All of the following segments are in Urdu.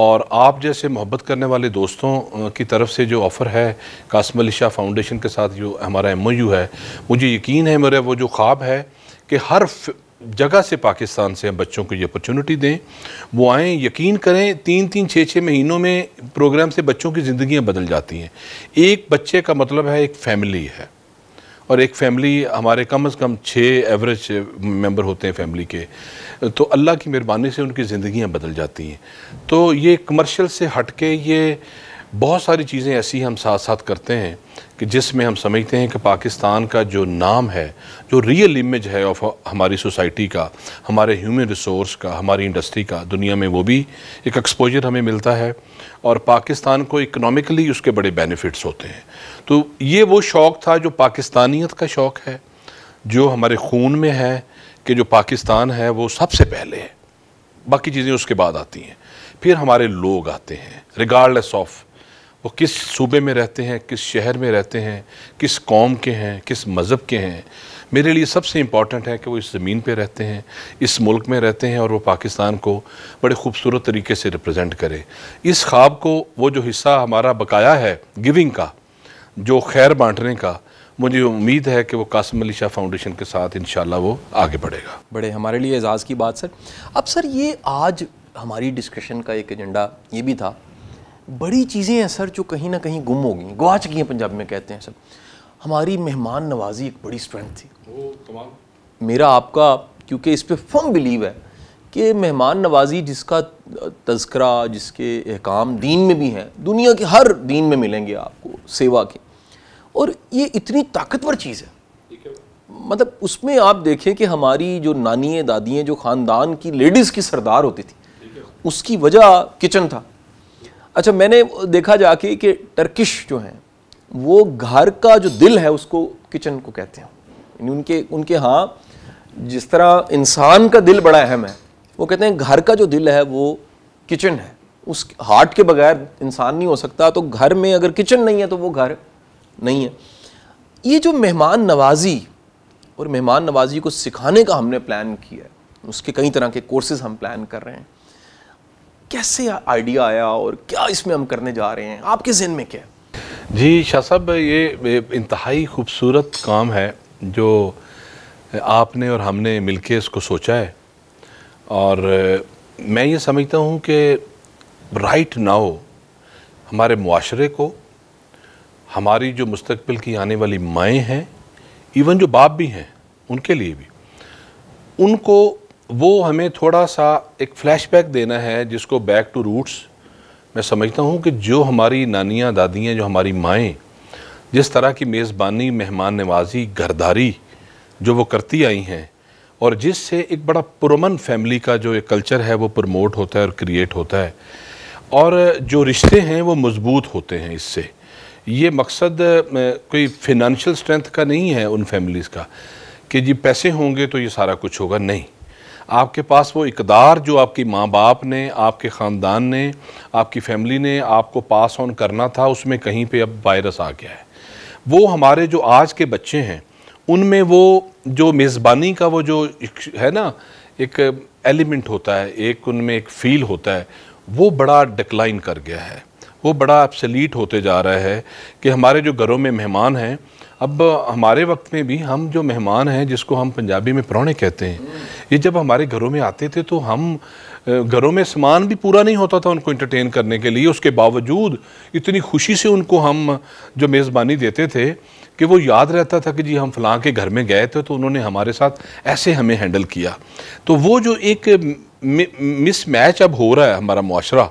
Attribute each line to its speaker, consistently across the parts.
Speaker 1: اور آپ جیسے محبت کرنے والے دوستوں کی طرف سے جو آفر ہے قاسم علی شاہ فاؤنڈیشن کے ساتھ جو ہمارا MOU ہے، مجھے یقین ہے میرا وہ جو خواب ہے کہ ہر جگہ سے پاکستان سے ہم بچوں کو یہ اپرچونٹی دیں، وہ آئیں، یقین کریں 3-3 6-6 مہینوں میں پروگرام سے بچوں کی زندگیاں بدل جاتی ہیں۔ ایک بچے کا مطلب ہے ایک فیملی ہے، اور ایک فیملی ہمارے کم از کم 6 ایوریج ممبر ہوتے ہیں فیملی کے، تو اللہ کی مہربانی سے ان کی زندگیاں بدل جاتی ہیں۔ تو یہ کمرشل سے ہٹ کے یہ بہت ساری چیزیں ایسی ہم ساتھ ساتھ کرتے ہیں کہ جس میں ہم سمجھتے ہیں کہ پاکستان کا جو نام ہے، جو ریئل امیج ہے آف ہماری سوسائٹی کا، ہمارے ہیومن ریسورس کا، ہماری انڈسٹری کا، دنیا میں وہ بھی ایک ایکسپوجر ہمیں ملتا ہے، اور پاکستان کو اکنامکلی اس کے بڑے بینیفٹس ہوتے ہیں۔ تو یہ وہ شوق تھا جو پاکستانیت کا شوق ہے، جو ہمارے خون میں ہے، کہ جو پاکستان ہے وہ سب سے پہلے ہے، باقی چیزیں اس کے بعد آتی ہیں۔ پھر ہمارے لوگ آتے ہیں، ریگارڈلیس آف وہ کس صوبے میں رہتے ہیں، کس شہر میں رہتے ہیں، کس قوم کے ہیں، کس مذہب کے ہیں۔ میرے لیے سب سے امپورٹنٹ ہے کہ وہ اس زمین پہ رہتے ہیں، اس ملک میں رہتے ہیں، اور وہ پاکستان کو بڑے خوبصورت طریقے سے ریپرزینٹ کرے۔ اس خواب کو وہ جو حصہ ہمارا بقایا ہے گیونگ کا، جو خیر بانٹنے کا، مجھے امید ہے کہ وہ قاسم علی شاہ فاؤنڈیشن کے ساتھ انشاءاللہ وہ آگے بڑھے گا۔
Speaker 2: بڑے ہمارے لیے اعزاز کی بات سر۔ اب سر یہ آج ہماری ڈسکشن کا ایک ایجنڈا یہ بھی تھا، بڑی چیزیں ہیں سر جو کہیں نہ کہیں گم ہو گئیں، گواچ گئی ہیں پنجاب میں کہتے ہیں سر۔ ہماری مہمان نوازی ایک بڑی اسٹرینتھ تھی، میرا آپ کا، کیونکہ اس پہ فرم بلیو ہے کہ مہمان نوازی جس کا تذکرہ، جس کے احکام دین میں بھی ہیں، دنیا کے ہر دین میں ملیں گے آپ کو سیوا کے، اور یہ اتنی طاقتور چیز ہے۔ مطلب اس میں آپ دیکھیں کہ ہماری جو نانییں دادییں جو خاندان کی لیڈیز کی سردار ہوتی تھی، اس کی وجہ کچن تھا۔ اچھا میں نے دیکھا جا کے کہ ٹرکش جو ہیں وہ گھر کا جو دل ہے اس کو کچن کو کہتے ہیں، یعنی ان کے ہاں جس طرح انسان کا دل بڑا اہم ہے، وہ کہتے ہیں گھر کا جو دل ہے وہ کچن ہے، اس ہارٹ کے بغیر انسان نہیں ہو سکتا، تو گھر میں اگر کچن نہیں ہے تو وہ گھر نہیں ہے۔ یہ جو مہمان نوازی اور مہمان نوازی کو سکھانے کا ہم نے پلان کیا ہے، اس کے کئی طرح کے کورسز ہم پلان کر رہے ہیں، کیسے آئیڈیا آیا اور کیا اس میں ہم کرنے جا رہے ہیں، آپ کے ذہن میں کیا ہے؟
Speaker 1: جی شاہ صاحب، یہ انتہائی خوبصورت کام ہے جو آپ نے اور ہم نے مل کے اس کو سوچا ہے، اور میں یہ سمجھتا ہوں کہ رائٹ ناؤ ہمارے معاشرے کو، ہماری جو مستقبل کی آنے والی مائیں ہیں، ایون جو باپ بھی ہیں ان کے لیے بھی، ان کو وہ ہمیں تھوڑا سا ایک فلیش بیک دینا ہے، جس کو بیک ٹو روٹس میں سمجھتا ہوں کہ جو ہماری نانیاں دادیاں، جو ہماری مائیں جس طرح کی میزبانی، مہمان نوازی، گھرداری جو وہ کرتی آئی ہیں، اور جس سے ایک بڑا پرامن فیملی کا جو ایک کلچر ہے وہ پروموٹ ہوتا ہے اور کریٹ ہوتا ہے، اور جو رشتے ہیں وہ مضبوط ہوتے ہیں اس سے۔ یہ مقصد کوئی فینانشل سٹرینتھ کا نہیں ہے ان فیملیز کا کہ جی پیسے ہوں گے تو یہ سارا کچھ ہوگا، نہیں۔ آپ کے پاس وہ اقدار جو آپ کی ماں باپ نے، آپ کے خاندان نے، آپ کی فیملی نے آپ کو پاس آن کرنا تھا، اس میں کہیں پہ اب وائرس آ گیا ہے۔ وہ ہمارے جو آج کے بچے ہیں ان میں وہ جو میزبانی کا وہ جو ہے نا ایک ایلیمنٹ ہوتا ہے، ایک ان میں ایک فیل ہوتا ہے، وہ بڑا ڈکلائن کر گیا ہے، وہ بڑا ایبسلیٹ ہوتے جا رہا ہے کہ ہمارے جو گھروں میں مہمان ہیں، اب ہمارے وقت میں بھی ہم جو مہمان ہیں جس کو ہم پنجابی میں پرانے کہتے ہیں، یہ جب ہمارے گھروں میں آتے تھے تو ہم گھروں میں سامان بھی پورا نہیں ہوتا تھا ان کو انٹرٹین کرنے کے لیے، اس کے باوجود اتنی خوشی سے ان کو ہم جو میزبانی دیتے تھے کہ وہ یاد رہتا تھا کہ جی ہم فلاں کے گھر میں گئے تھے تو انہوں نے ہمارے ساتھ ایسے ہمیں ہینڈل کیا۔ تو وہ جو ایک مس میچ اب ہو رہا ہے ہمارا معاشرہ،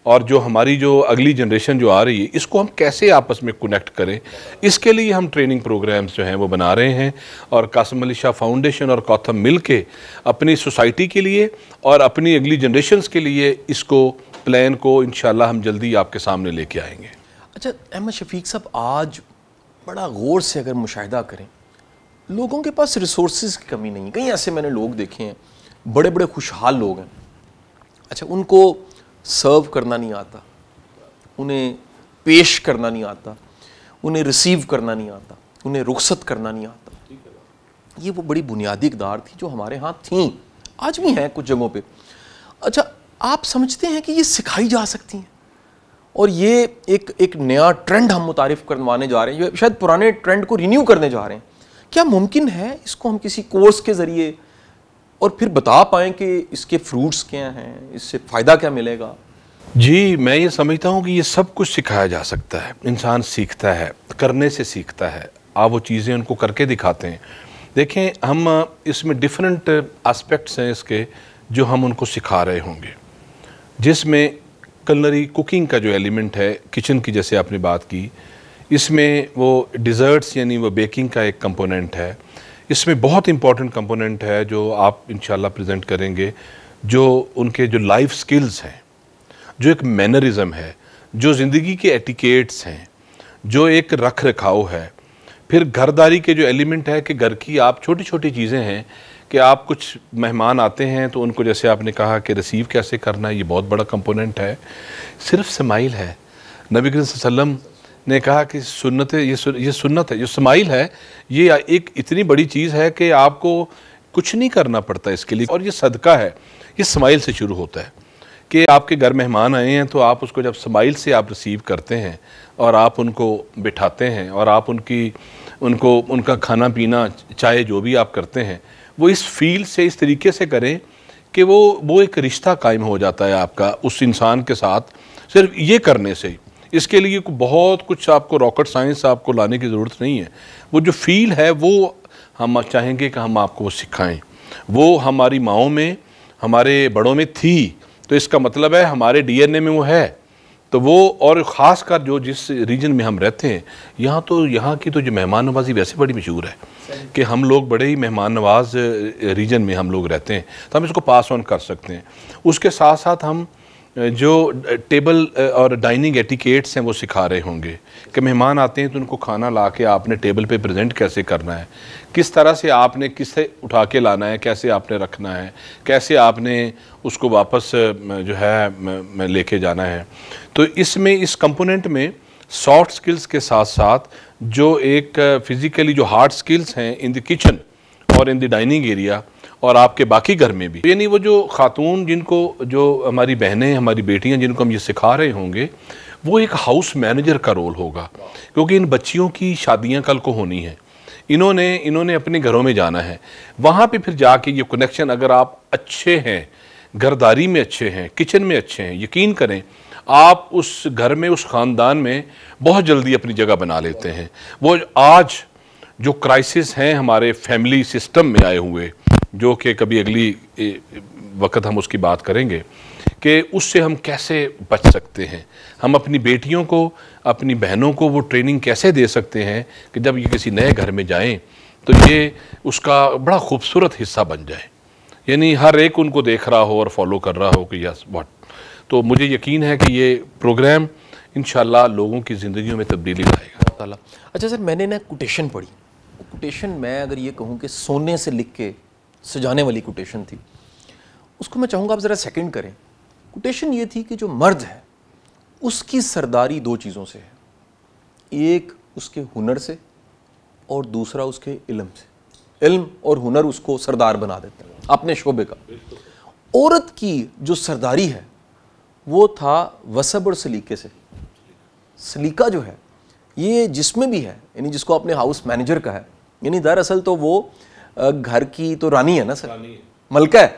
Speaker 1: اور جو ہماری جو اگلی جنریشن جو آ رہی ہے، اس کو ہم کیسے آپس میں کنیکٹ کریں، اس کے لیے ہم ٹریننگ پروگرامز جو ہیں وہ بنا رہے ہیں، اور قاسم علی شاہ فاؤنڈیشن اور کوتھم مل کے اپنی سوسائٹی کے لیے اور اپنی اگلی جنریشنز کے لیے اس کو پلان کو انشاءاللہ ہم جلدی آپ کے سامنے لے کے آئیں گے۔
Speaker 2: اچھا احمد شفیق صاحب، آج بڑا غور سے اگر مشاہدہ کریں، لوگوں کے پاس ریسورسز کی کمی نہیں ہے۔ کئی ایسے میں نے لوگ دیکھے ہیں، بڑے بڑے خوشحال لوگ ہیں، اچھا ان کو سرو کرنا نہیں آتا، انہیں پیش کرنا نہیں آتا، انہیں ریسیو کرنا نہیں آتا، انہیں رخصت کرنا نہیں آتا۔ یہ وہ بڑی بنیادی اقدار تھی جو ہمارے ہاں تھیں، آج بھی ہیں کچھ جگہوں پہ۔ اچھا آپ سمجھتے ہیں کہ یہ سکھائی جا سکتی ہیں اور یہ ایک نیا ٹرینڈ ہم متعارف کروانے جا رہے ہیں جو شاید پرانے ٹرینڈ کو رینیو کرنے جا رہے ہیں؟ کیا ممکن ہے اس کو ہم کسی کورس کے ذریعے اور پھر بتا پائیں کہ اس کے فروٹس کیا ہیں, اس سے فائدہ کیا ملے گا؟
Speaker 1: جی میں یہ سمجھتا ہوں کہ یہ سب کچھ سکھایا جا سکتا ہے. انسان سیکھتا ہے, کرنے سے سیکھتا ہے. آپ وہ چیزیں ان کو کر کے دکھاتے ہیں. دیکھیں ہم اس میں ڈیفرنٹ اسپیکٹس ہیں اس کے جو ہم ان کو سکھا رہے ہوں گے, جس میں کلنری کوکنگ کا جو ایلیمنٹ ہے کچن کی جیسے آپ نے بات کی, اس میں وہ ڈیزرٹس یعنی وہ بیکنگ کا ایک کمپوننٹ ہے. اس میں بہت امپورٹنٹ کمپوننٹ ہے جو آپ انشاءاللہ پریزنٹ کریں گے, جو ان کے جو لائف سکلز ہیں, جو ایک مینرزم ہے, جو زندگی کے ایٹیکیٹس ہیں, جو ایک رکھ رکھاؤ ہے. پھر گھرداری کے جو ایلیمنٹ ہے کہ گھر کی آپ چھوٹی چھوٹی چیزیں ہیں کہ آپ کچھ مہمان آتے ہیں تو ان کو جیسے آپ نے کہا کہ ریسیو کیسے کرنا ہے, یہ بہت بڑا کمپوننٹ ہے. صرف سمائل ہے. نبی کریم صلی اللہ علیہ وسلم نے کہا کہ سنت یہ سنت ہے, جو سمائل ہے یہ ایک اتنی بڑی چیز ہے کہ آپ کو کچھ نہیں کرنا پڑتا اس کے لیے, اور یہ صدقہ ہے. یہ سمائل سے شروع ہوتا ہے کہ آپ کے گھر مہمان آئے ہیں تو آپ اس کو جب سمائل سے آپ ریسیو کرتے ہیں اور آپ ان کو بٹھاتے ہیں اور آپ ان کا کھانا پینا چائے جو بھی آپ کرتے ہیں وہ اس فیل سے اس طریقے سے کریں کہ وہ ایک رشتہ قائم ہو جاتا ہے آپ کا اس انسان کے ساتھ صرف یہ کرنے سے. اس کے لیے بہت کچھ آپ کو راکٹ سائنس آپ کو لانے کی ضرورت نہیں ہے. وہ جو فیل ہے وہ ہم چاہیں گے کہ ہم آپ کو وہ سکھائیں. وہ ہماری ماؤں میں ہمارے بڑوں میں تھی تو اس کا مطلب ہے ہمارے ڈی این اے میں وہ ہے. تو وہ اور خاص کر جو جس ریجن میں ہم رہتے ہیں یہاں کی تو جو مہمان نوازی ویسے بڑی مشہور ہے کہ ہم لوگ بڑے ہی مہمان نواز ریجن میں ہم لوگ رہتے ہیں, تو ہم اس کو پاس آن کر سکتے ہیں. اس کے ساتھ ساتھ ہم جو ٹیبل اور ڈائننگ ایٹیکیٹس ہیں وہ سکھا رہے ہوں گے کہ مہمان آتے ہیں تو ان کو کھانا لا کے آپ نے ٹیبل پہ پریزنٹ کیسے کرنا ہے, کس طرح سے آپ نے کس سے اٹھا کے لانا ہے, کیسے آپ نے رکھنا ہے, کیسے آپ نے اس کو واپس جو ہے لے کے جانا ہے. تو اس میں اس کمپوننٹ میں سافٹ سکلز کے ساتھ ساتھ جو ایک فزیکلی جو ہارڈ سکلز ہیں ان دی کچن اور ان دی ڈائننگ ایریا اور آپ کے باقی گھر میں بھی, یعنی وہ جو خاتون جن کو جو ہماری بہنیں ہماری بیٹیاں جن کو ہم یہ سکھا رہے ہوں گے وہ ایک ہاؤس مینیجر کا رول ہوگا, کیونکہ ان بچیوں کی شادیاں کل کو ہونی ہیں. انہوں نے اپنے گھروں میں جانا ہے, وہاں پہ پھر جا کے یہ کنیکشن اگر آپ اچھے ہیں, گھرداری میں اچھے ہیں, کچن میں اچھے ہیں, یقین کریں آپ اس گھر میں اس خاندان میں بہت جلدی اپنی جگہ بنا لیتے ہیں. وہ آج جو کرائسس ہیں ہمارے فیملی سسٹم میں آئے ہوئے, جو کہ کبھی اگلی وقت ہم اس کی بات کریں گے کہ اس سے ہم کیسے بچ سکتے ہیں, ہم اپنی بیٹیوں کو اپنی بہنوں کو وہ ٹریننگ کیسے دے سکتے ہیں کہ جب یہ کسی نئے گھر میں جائیں تو یہ اس کا بڑا خوبصورت حصہ بن جائے, یعنی ہر ایک ان کو دیکھ رہا ہو اور فالو کر رہا ہو کہ یس واٹ. تو مجھے یقین ہے کہ یہ پروگرام انشاءاللہ لوگوں کی زندگیوں میں تبدیلی لائے گا.
Speaker 2: اچھا سر, میں نے نا کوٹیشن پڑھی. کوٹیشن میں اگر یہ کہوں کہ سونے سے لکھ کے سجانے والی کوٹیشن تھی, اس کو میں چاہوں گا آپ ذرا سیکنڈ کریں. کوٹیشن یہ تھی کہ جو مرد ہے اس کی سرداری دو چیزوں سے ہے, ایک اس کے ہنر سے اور دوسرا اس کے علم سے. علم اور ہنر اس کو سردار بنا دیتے ہیں اپنے شعبے کا. عورت کی جو سرداری ہے وہ تھا وسب اور سلیقے سے. سلیقہ جو ہے یہ جس میں بھی ہے, یعنی جس کو آپ نے ہاؤس مینیجر کا ہے, یعنی دراصل تو وہ گھر کی تو رانی ہے نا سر, ملکہ ہے.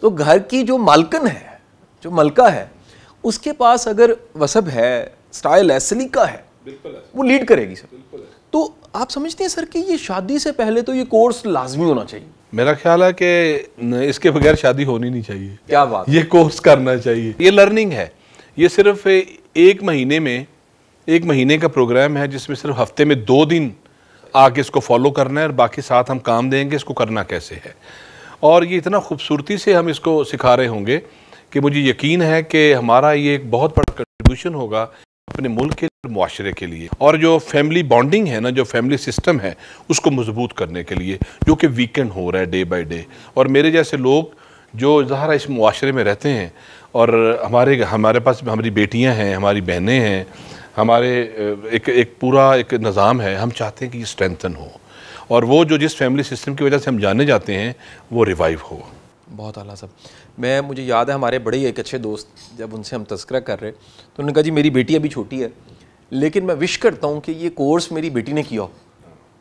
Speaker 2: تو گھر کی جو مالکن ہے, جو ملکہ ہے, اس کے پاس اگر وسب ہے, سٹائل ہے, سلیقہ ہے, وہ لیڈ کرے گی سر. تو آپ سمجھتے ہیں سر کہ یہ شادی سے پہلے تو یہ کورس لازمی ہونا چاہیے؟
Speaker 1: میرا خیال ہے کہ اس کے بغیر شادی ہونی نہیں چاہیے.
Speaker 2: کیا بات,
Speaker 1: یہ کورس کرنا چاہیے. یہ لرننگ ہے, یہ صرف ایک مہینے کا پروگرام ہے جس میں صرف ہفتے میں 2 دن آ کے اس کو فالو کرنا ہے اور باقی ساتھ ہم کام دیں گے اس کو کرنا کیسے ہے. اور یہ اتنا خوبصورتی سے ہم اس کو سکھا رہے ہوں گے کہ مجھے یقین ہے کہ ہمارا یہ ایک بہت بڑا کنٹریبیوشن ہوگا اپنے ملک کے معاشرے کے لیے, اور جو فیملی بانڈنگ ہے نا, جو فیملی سسٹم ہے اس کو مضبوط کرنے کے لیے, جو کہ ویکنڈ ہو رہا ہے ڈے بائی ڈے. اور میرے جیسے لوگ جو ظاہر اس معاشرے میں رہتے ہیں اور ہمارے پاس ہماری بیٹیاں ہیں, ہماری بہنیں ہیں, ہمارے ایک پورا ایک نظام ہے, ہم چاہتے ہیں کہ یہ اسٹرینتھن ہو اور وہ جو جس فیملی سسٹم کی وجہ سے ہم جانے جاتے ہیں وہ ریوائیو ہو.
Speaker 2: بہت اعلیٰ صاحب. مجھے یاد ہے ہمارے بڑے ایک اچھے دوست, جب ان سے ہم تذکرہ کر رہے تو انہوں نے کہا جی میری بیٹی ابھی چھوٹی ہے لیکن میں وش کرتا ہوں کہ یہ کورس میری بیٹی نے کیا ہو.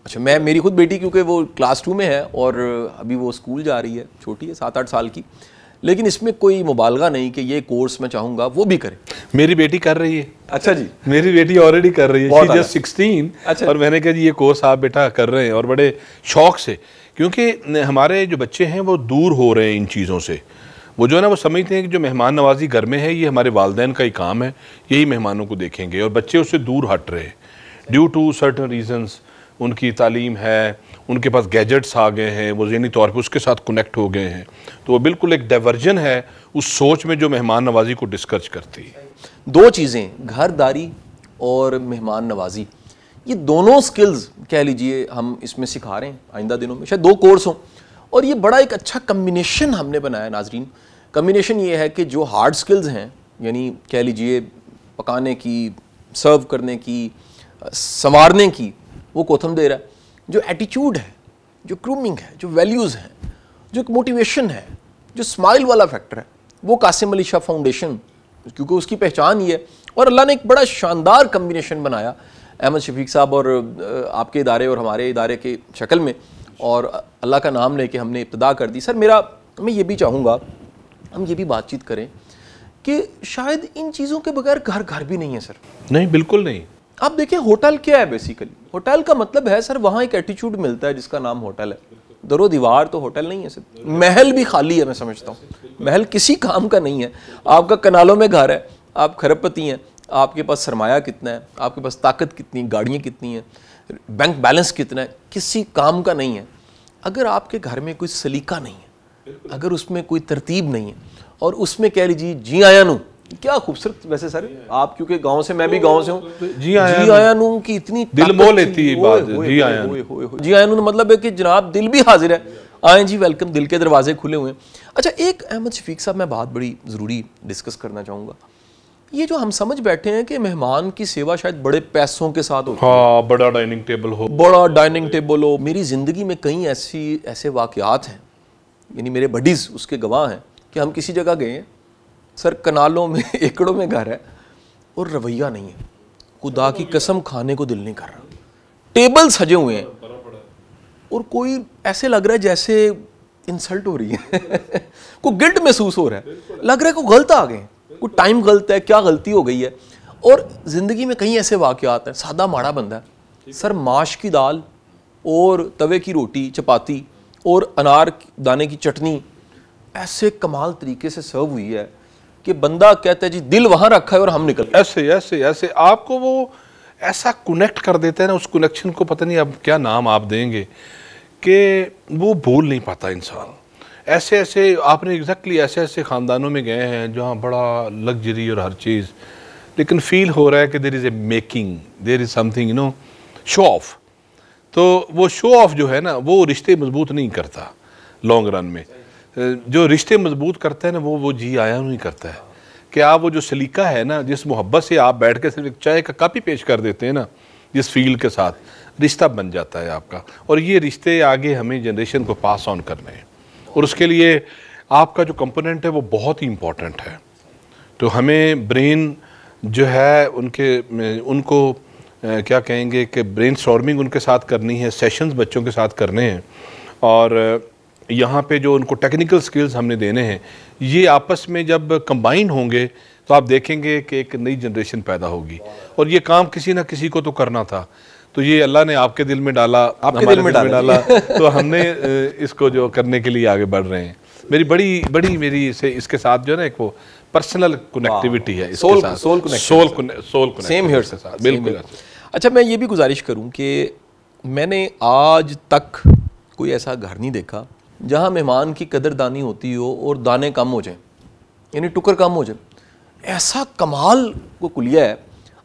Speaker 2: اچھا, میری خود بیٹی کیونکہ وہ کلاس 2 میں ہے اور ابھی وہ اسکول جا رہی ہے, چھوٹی ہے 7-8 سال کی, لیکن اس میں کوئی مبالغہ نہیں کہ یہ کورس میں چاہوں گا وہ بھی کرے.
Speaker 1: میری بیٹی کر رہی ہے.
Speaker 2: اچھا جی,
Speaker 1: میری بیٹی آلریڈی کر رہی ہے, جسٹ 16. اور میں نے کہا جی یہ کورس آپ بیٹا کر رہے ہیں, اور بڑے شوق سے, کیونکہ ہمارے جو بچے ہیں وہ دور ہو رہے ہیں ان چیزوں سے. وہ جو ہے نا وہ سمجھتے ہیں کہ جو مہمان نوازی گھر میں ہے یہ ہمارے والدین کا ہی کام ہے, یہی مہمانوں کو دیکھیں گے, اور بچے اس سے دور ہٹ رہے ہیں ڈیو ٹو سرٹن ریزنس. ان کی تعلیم ہے, ان کے پاس گیجٹس آ گئے ہیں, وہ ذہنی طور پہ اس کے ساتھ کنیکٹ ہو گئے ہیں, تو وہ بالکل ایک ڈائیورژن ہے اس سوچ میں جو مہمان نوازی کو ڈسکرچ کرتی ہے.
Speaker 2: 2 چیزیں, گھر داری اور مہمان نوازی, یہ دونوں سکلز کہہ لیجئے ہم اس میں سکھا رہے ہیں آئندہ دنوں میں, شاید 2 کورس ہوں, اور یہ بڑا ایک اچھا کمبینیشن ہم نے بنایا. ناظرین, کمبینیشن یہ ہے کہ جو ہارڈ سکلز ہیں, یعنی کہہ لیجئے پکانے کی, سرو کرنے کی, سنوارنے کی, وہ کوتھم دے رہا ہے. جو ایٹیچیوڈ ہے, جو گرومنگ ہے, جو ویلیوز ہیں, جو ایک موٹیویشن ہے, جو اسمائل والا فیکٹر ہے, وہ قاسم علی شاہ فاؤنڈیشن, کیونکہ اس کی پہچان یہ ہے. اور اللہ نے ایک بڑا شاندار کمبینیشن بنایا احمد شفیق صاحب اور آپ کے ادارے اور ہمارے ادارے کے شکل میں, اور اللہ کا نام لے کے ہم نے ابتدا کر دی. سر میں یہ بھی چاہوں گا ہم یہ بھی بات چیت کریں کہ شاید ان چیزوں کے بغیر گھر بھی نہیں ہے سر.
Speaker 1: نہیں, بالکل نہیں.
Speaker 2: آپ دیکھیں ہوٹل کیا ہے بیسیکلی, ہوٹل کا مطلب ہے سر وہاں ایک ایٹیچیوڈ ملتا ہے جس کا نام ہوٹل ہے. در و دیوار تو ہوٹل نہیں ہے سر, محل بھی خالی ہے. میں سمجھتا ہوں محل کسی کام کا نہیں ہے. آپ کا کنالوں میں گھر ہے, آپ کھرب پتی ہیں, آپ کے پاس سرمایہ کتنا ہے, آپ کے پاس طاقت کتنی, گاڑیاں کتنی ہیں, بینک بیلنس کتنا ہے, کسی کام کا نہیں ہے. اگر آپ کے گھر میں کوئی سلیقہ نہیں ہے, اگر اس میں کوئی ترتیب نہیں ہے, اور اس میں کہہ لیجیے جی آیا نو, کیا خوبصورت. ویسے سر آپ کیونکہ گاؤں سے, میں بھی گاؤں سے ہوں, جی آیا نو کی اتنی
Speaker 1: دل مو لیتی ہے بات. جی آیا
Speaker 2: نو مطلب ہے کہ جناب دل بھی حاضر ہے, آئیں جی ویلکم, دل کے دروازے کھلے ہوئے ہیں. اچھا, ایک احمد شفیق صاحب میں بات بڑی ضروری ڈسکس کرنا چاہوں گا. یہ جو ہم سمجھ بیٹھے ہیں کہ مہمان کی سیوا شاید بڑے پیسوں کے ساتھ ہوتی ہے,
Speaker 1: ہاں, بڑا ڈائننگ ٹیبل ہو,
Speaker 2: بڑا ڈائننگ ٹیبل ہو. میری زندگی میں کئی ایسے واقعات ہیں, یعنی میرے بڈیز اس کے گواہ ہیں, کہ ہم کسی جگہ گئے ہیں سر, کنالوں میں ایکڑوں میں گھر ہے اور رویہ نہیں ہے, خدا کی قسم کھانے کو دل نہیں کر رہا, ٹیبل سجے ہوئے ہیں اور کوئی ایسے لگ رہا ہے جیسے انسلٹ ہو رہی ہے, کوئی گلٹ محسوس ہو رہا ہے, لگ رہا ہے کوئی غلط آ گئے, کوئی ٹائم غلط ہے, کیا غلطی ہو گئی ہے. اور زندگی میں کئی ایسے واقعات ہیں, سادہ ماڑا بندہ ہے سر, ماش کی دال اور توے کی روٹی چپاتی اور انار دانے کی چٹنی ایسے کمال طریقے سے سرو ہوئی ہے کہ بندہ کہتا ہے جی دل وہاں رکھا ہے اور ہم نکل.
Speaker 1: ایسے آپ کو وہ ایسا کنیکٹ کر دیتا ہے نا, اس کنیکشن کو پتہ نہیں اب کیا نام آپ دیں گے, کہ وہ بھول نہیں پاتا انسان. ایسے آپ نے ایگزیکٹلی ایسے خاندانوں میں گئے ہیں جہاں بڑا لگژری اور ہر چیز, لیکن فیل ہو رہا ہے کہ there is a making, there is something show off. تو وہ شو آف جو ہے نا وہ رشتے مضبوط نہیں کرتا لانگ رن میں. جو رشتے مضبوط کرتا ہے نا وہ جی آیا نہیں کرتا ہے. کہ آپ وہ جو سلیقہ ہے نا, جس محبت سے آپ بیٹھ کے صرف ایک چائے کا کپ ہی پیش کر دیتے ہیں نا, جس فیل کے ساتھ رشتہ بن جاتا ہے آپ کا. اور یہ رشتے آگے ہمیں جنریشن کو پاس آن کرنے ہیں, اور اس کے لیے آپ کا جو کمپوننٹ ہے وہ بہت ہی امپورٹنٹ ہے. تو ہمیں برین جو ہے ان کو کیا کہیں گے کہ برین سٹارمنگ ان کے ساتھ کرنی ہے, سیشنز بچوں کے ساتھ کرنے ہیں, اور یہاں پہ جو ان کو ٹیکنیکل سکلز ہم نے دینے ہیں, یہ آپس میں جب کمبائن ہوں گے تو آپ دیکھیں گے کہ ایک نئی جنریشن پیدا ہوگی. اور یہ کام کسی نہ کسی کو تو کرنا تھا, تو یہ اللہ نے آپ کے دل میں ڈالا,
Speaker 2: آپ کے دل میں ڈالا,
Speaker 1: تو ہم نے اس کو جو کرنے کے لیے آگے بڑھ رہے ہیں. میری بڑی میری اس کے ساتھ جو ہے نا ایک وہ پرسنل کنیکٹیوٹی ہے,
Speaker 2: سول کنیکشن, سیم ہیئر سے
Speaker 1: بالکل.
Speaker 2: اچھا, میں یہ بھی گزارش کروں کہ میں نے آج تک کوئی ایسا گھر نہیں دیکھا جہاں مہمان کی قدردانی ہوتی ہو اور دانے کم ہو جائیں, یعنی ٹکر کم ہو جائے. ایسا کمال کو کلیہ ہے.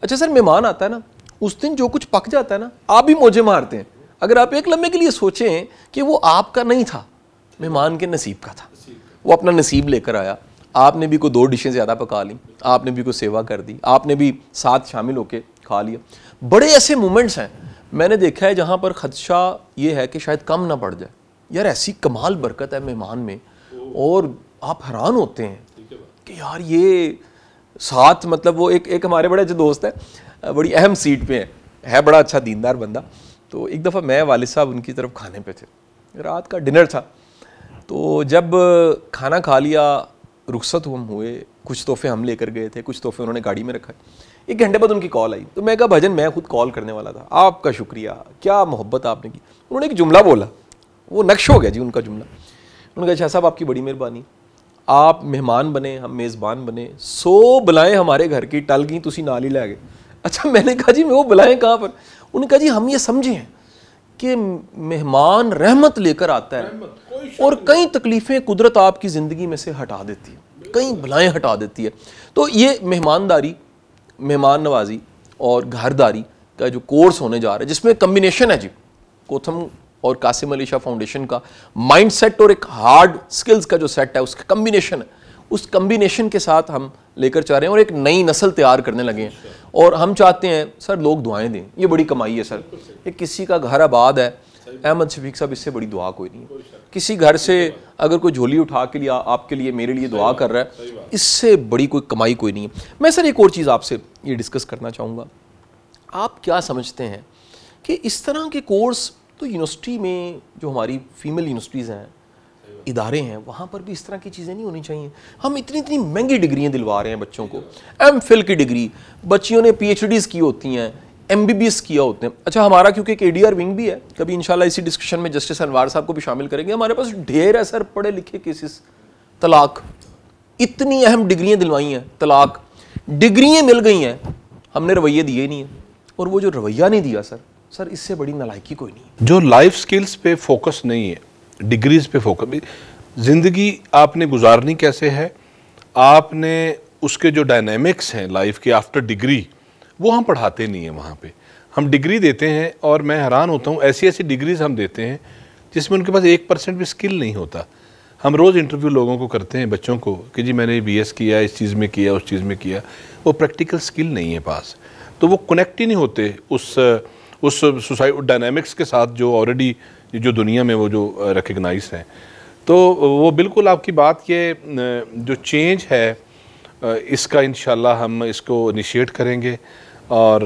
Speaker 2: اچھا سر, مہمان آتا ہے نا, اس دن جو کچھ پک جاتا ہے نا, آپ بھی موجے مارتے ہیں. اگر آپ ایک لمحے کے لیے سوچیں کہ وہ آپ کا نہیں تھا, مہمان کے نصیب کا تھا, وہ اپنا نصیب لے کر آیا, آپ نے بھی کوئی 2 ڈشیں زیادہ پکا لیں, آپ نے بھی کوئی سیوا کر دی, آپ نے بھی ساتھ شامل ہو کے کھا لیا. بڑے ایسے مومنٹس ہیں میں نے دیکھا ہے جہاں پر خدشہ یہ ہے کہ شاید کم نہ پڑ جائے. یار ایسی کمال برکت ہے مہمان میں, اور آپ حیران ہوتے ہیں کہ یار یہ ساتھ مطلب وہ ایک ہمارے بڑے جو دوست ہے بڑی اہم سیٹ پہ ہے بڑا اچھا دیندار بندہ. تو ایک دفعہ میں والد صاحب ان کی طرف کھانے پہ تھے, رات کا ڈنر تھا, تو جب کھانا کھا لیا رخصت ہم ہوئے, کچھ تحفے ہم لے کر گئے تھے, کچھ تحفے انہوں نے گاڑی میں رکھا. 1 گھنٹے بعد ان کی کال آئی, تو میں کہا بھجن میں خود کال کرنے والا تھا, آپ کا شکریہ, کیا محبت آپ نے کی. انہوں نے ایک جملہ بولا, وہ نقش ہو گیا جی ان کا جملہ. انہوں نے کہا شاہ صاحب آپ کی بڑی مہربانی, آپ مہمان بنے, ہم میزبان بنے, 100 بلائیں ہمارے گھر کی ٹل گئیں, تسی نال ہی لے گئے. اچھا میں نے کہا جی وہ بلائیں کہاں پر؟ انہوں نے کہا جی ہم یہ سمجھے ہیں کہ مہمان رحمت لے کر آتا ہے اور کئی تکلیفیں قدرت آپ کی زندگی میں سے ہٹا دیتی ہے, کئی بلائیں ہٹا دیتی ہے. تو یہ مہمانداری, مہمان نوازی اور گھرداری کا جو کورس ہونے جا رہا ہے, جس میں کمبینیشن ہے جی کوتھم اور قاسم علی شاہ فاؤنڈیشن کا مائنڈ سیٹ اور ایک ہارڈ سکلز کا جو سیٹ ہے اس کا کمبینیشن ہے, اس کمبینیشن کے ساتھ ہم لے کر چاہ رہے ہیں اور ایک نئی نسل تیار کرنے لگے ہیں. اور ہم چاہتے ہیں سر لوگ دعائیں دیں, یہ بڑی کمائی ہے سر. یہ کسی کا گھر آباد ہے, احمد شفیق صاحب اس سے بڑی دعا کوئی نہیں ہے. کسی گھر سے اگر کوئی جھولی اٹھا کے لیا آپ کے لیے میرے لیے دعا کر رہا ہے, اس سے بڑی کوئی کمائی کوئی نہیں ہے. میں سر ایک اور چیز آپ سے یہ ڈسکس کرنا چاہوں گا, آپ کیا سمجھتے ہیں کہ اس طرح کے کورس تو یونیورسٹی میں جو ہماری فیمیل یونیورسٹیز ہیں, ادارے ہیں, وہاں پر بھی اس طرح کی چیزیں نہیں ہونی چاہیے. ہم اتنی مہنگی ڈگریاں دلوا رہے ہیں بچوں کو, ایم فل کی ڈگری, بچیوں نے پی ایچ ڈیز کی ہوتی ہیں, ایم بی بی ایس کیا ہوتے ہیں. اچھا ہمارا کیونکہ ایک اے ڈی آر ونگ بھی ہے, کبھی انشاءاللہ اسی ڈسکشن میں جسٹس انوار صاحب کو بھی شامل کریں گے. ہمارے پاس ڈھیر ہے سر پڑھے لکھے کیسز, طلاق, اتنی اہم ڈگریاں دلوائی ہیں, طلاق, ڈگریاں مل گئی ہیں, ہم نے رویے دیے ہی نہیں ہیں. اور وہ جو رویہ نہیں دیا سر اس سے بڑی نالائکی کوئی نہیں ہے.
Speaker 1: جو لائف سکلز پہ فوکس نہیں ہے, ڈگریز پہ فوکس, زندگی آپ نے گزارنی کیسے ہے, آپ نے اس کے جو ڈائنامکس ہیں لائف کے آفٹر ڈگری, وہ ہم پڑھاتے نہیں ہیں وہاں پہ. ہم ڈگری دیتے ہیں اور میں حیران ہوتا ہوں ایسی ڈگریز ہم دیتے ہیں جس میں ان کے پاس 1% بھی سکل نہیں ہوتا. ہم روز انٹرویو لوگوں کو کرتے ہیں, بچوں کو, کہ جی میں نے بی ایس کیا, اس چیز میں کیا, اس چیز میں کیا, وہ پریکٹیکل سکل نہیں ہے پاس, تو وہ کنیکٹ ہی نہیں ہوتے اس سوسائٹی ڈائنامکس کے ساتھ جو آلریڈی جو دنیا میں وہ جو ریکگنائز ہیں. تو وہ بالکل آپ کی بات, یہ جو چینج ہے اس کا انشاءاللہ ہم اس کو انیشیٹ کریں گے. اور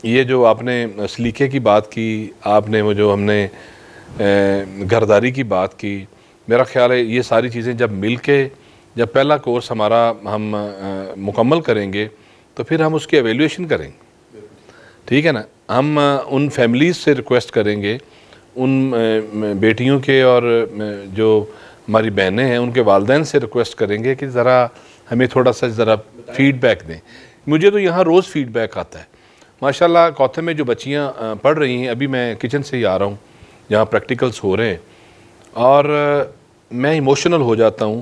Speaker 1: یہ جو آپ نے سلیقے کی بات کی, آپ نے وہ جو ہم نے گھرداری کی بات کی, میرا خیال ہے یہ ساری چیزیں جب مل کے, جب پہلا کورس ہمارا ہم مکمل کریں گے تو پھر ہم اس کی ایویلیویشن کریں گے. ٹھیک ہے نا, ہم ان فیملیز سے ریکویسٹ کریں گے, ان بیٹیوں کے اور جو ہماری بہنیں ہیں ان کے والدین سے ریکویسٹ کریں گے کہ ذرا ہمیں تھوڑا سا ذرا فیڈ بیک دیں. مجھے تو یہاں روز فیڈ بیک آتا ہے ماشاءاللہ. کوتھم میں جو بچیاں پڑھ رہی ہیں, ابھی میں کچن سے ہی آ رہا ہوں جہاں پریکٹیکلز ہو رہے ہیں, اور میں ایموشنل ہو جاتا ہوں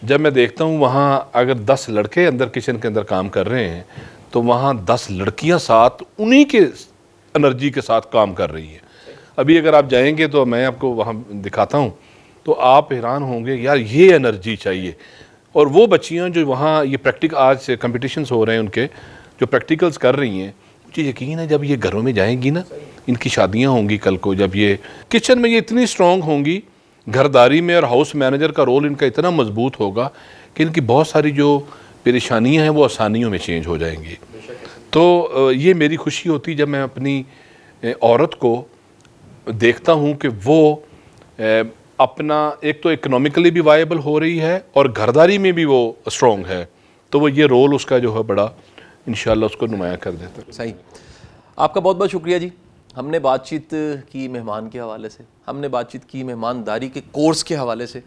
Speaker 1: جب میں دیکھتا ہوں وہاں اگر 10 لڑکے اندر کچن کے اندر کام کر رہے ہیں تو وہاں 10 لڑکیاں ساتھ انہی کے انرجی کے ساتھ کام کر رہی ہیں. ابھی اگر آپ جائیں گے تو میں آپ کو وہاں دکھاتا ہوں تو آپ حیران ہوں گے یار یہ انرجی چاہیے. اور وہ بچیاں جو وہاں یہ آج سے کمپٹیشنز ہو رہے ہیں ان کے جو پریکٹیکلز کر رہی ہیں, مجھے یقین ہے جب یہ گھروں میں جائیں گی نا, ان کی شادیاں ہوں گی کل کو, جب یہ کچن میں یہ اتنی سٹرونگ ہوں گی, گھرداری میں اور ہاؤس مینیجر کا رول ان کا اتنا مضبوط ہوگا کہ ان کی بہت ساری جو پریشانیاں ہیں وہ آسانیوں میں چینج ہو جائیں گی. تو یہ میری خوشی ہوتی جب میں اپنی عورت کو دیکھتا ہوں کہ وہ اپنا ایک تو اکنومیکلی بھی وائبل ہو رہی ہے اور گھرداری میں بھی وہ اسٹرونگ ہے, تو وہ یہ رول اس کا جو ہے بڑا انشاءاللہ اس کو نمایاں کر دیتا ہے.
Speaker 2: صحیح, آپ کا بہت بہت شکریہ جی. ہم نے بات چیت کی مہمان کے حوالے سے, ہم نے بات چیت کی مہمانداری کے کورس کے حوالے سے,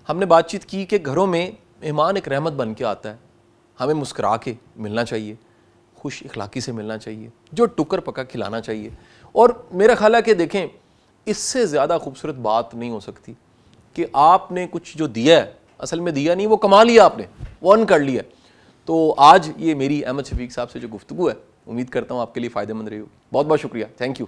Speaker 2: ہم نے بات چیت کی کہ گھروں میں مہمان ایک رحمت بن کے آتا ہے, ہمیں مسکرا کے ملنا چاہیے, خوش اخلاقی سے ملنا چاہیے, جو ٹکر پکا کھلانا چاہیے. اور میرا خیال ہے کہ دیکھیں اس سے زیادہ خوبصورت بات نہیں ہو سکتی کہ آپ نے کچھ جو دیا ہے, اصل میں دیا نہیں, وہ کما لیا آپ نے, وہ ارن کر لیا. تو آج یہ میری احمد شفیق صاحب سے جو گفتگو ہے, امید کرتا ہوں آپ کے لیے فائدہ مند رہی ہو. بہت بہت شکریہ, تھینک یو.